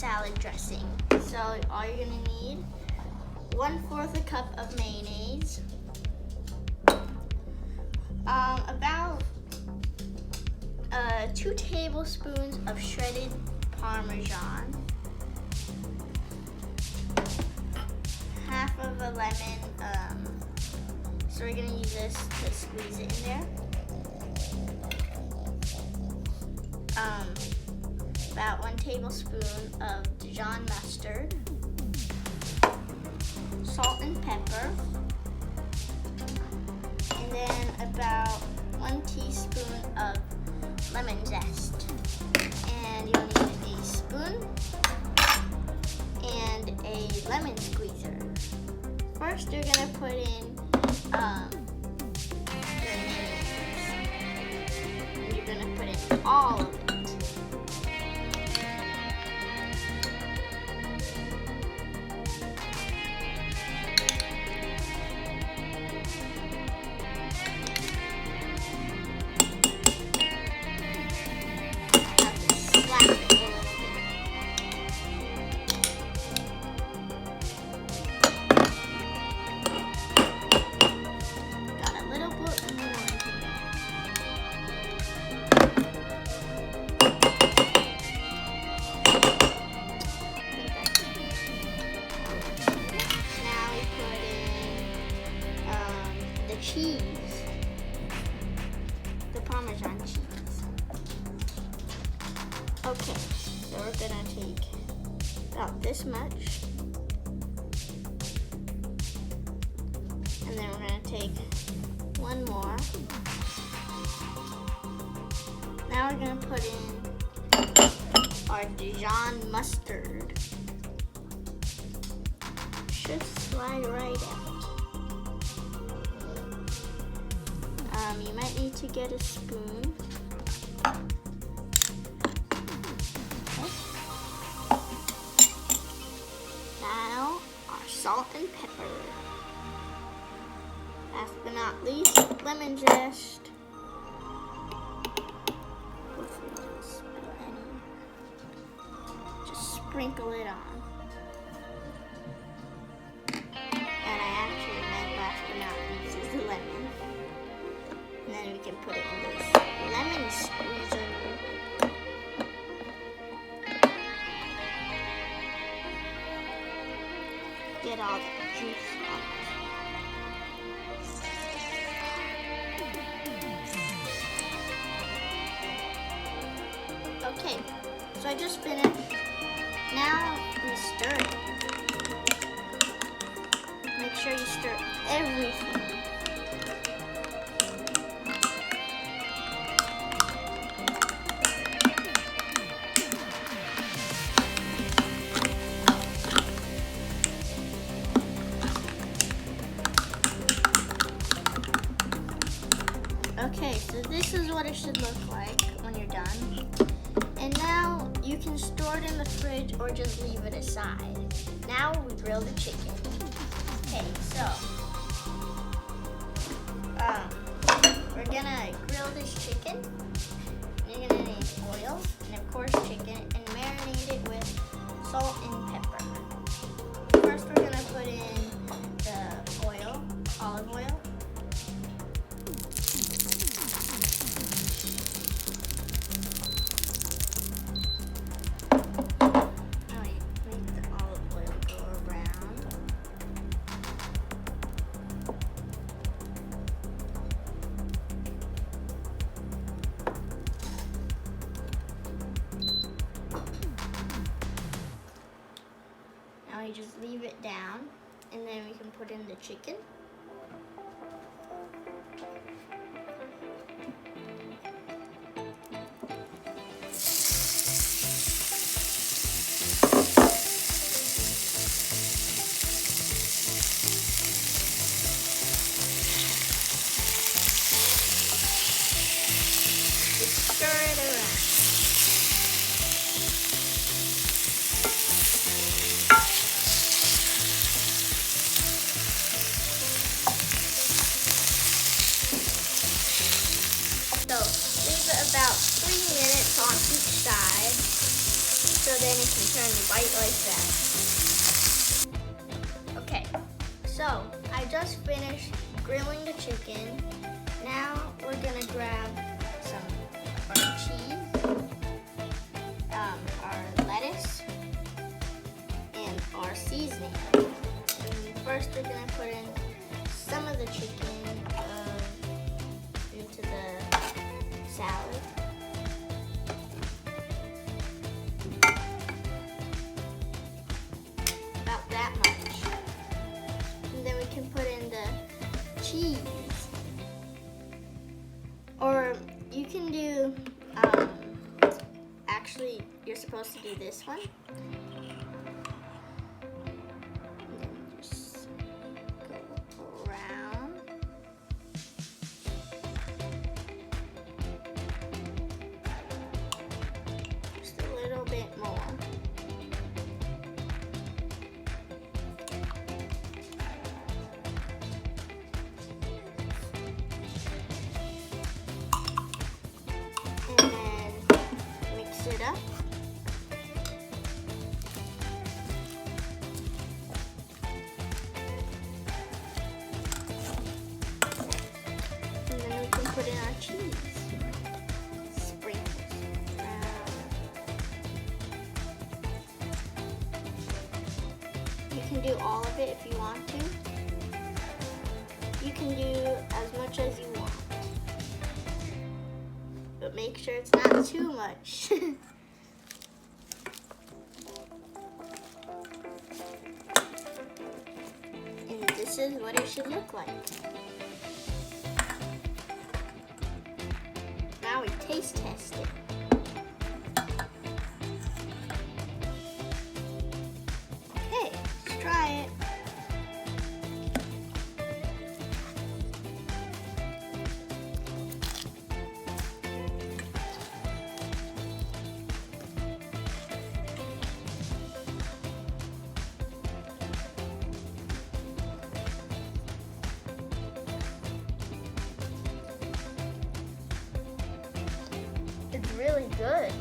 salad dressing. So all you're gonna need, 1/4 a cup of mayonnaise, about 2 tablespoons of shredded Parmesan, half of a lemon, so we're gonna use this to squeeze it in there. About 1 tablespoon of Dijon mustard, salt and pepper, and then about 1 teaspoon of lemon zest. And you'll need a spoon and a lemon squeezer. First, you're gonna put in your mayonnaise. And you're gonna put in all of it. Cheese, the Parmesan cheese. Okay, so we're gonna take about this much, and then we're gonna take 1 more. Now we're gonna put in our Dijon mustard. Should slide right out. You might need to get a spoon. Okay. Now, our salt and pepper. Last but not least, lemon zest. Hopefully it doesn't spill any. Just sprinkle it on. And I actually meant last but not least is the lemon. And then we can put it in this lemon squeezer. Get all the juice out. Okay, so I just finished. Now we stir it. Make sure you stir everything. Okay, so this is what it should look like when you're done. And now you can store it in the fridge or just leave it aside. Now we grill the chicken. Okay, so we're gonna grill this chicken. You're gonna need oil and of course chicken and marinate it with salt and pepper. First we're gonna put in the oil, olive oil. You just leave it down and then we can put in the chicken. Just stir it around. bite like that. Okay, so I just finished grilling the chicken. Now we're gonna grab some of our cheese, our lettuce, and our seasoning. And first we're gonna put in some of the chicken into the salad. About that much. And then we can put in the cheese. Or you can do, actually you're supposed to do this one. And then just go around. Just a little bit more. And then mix it up. And then we can put in our cheese. Sprinkles around. You can do all of it if you want to. You can do as much as you want. But make sure it's not too much. And this is what it should look like. Now we taste test it. Okay, let's try it. It's really good.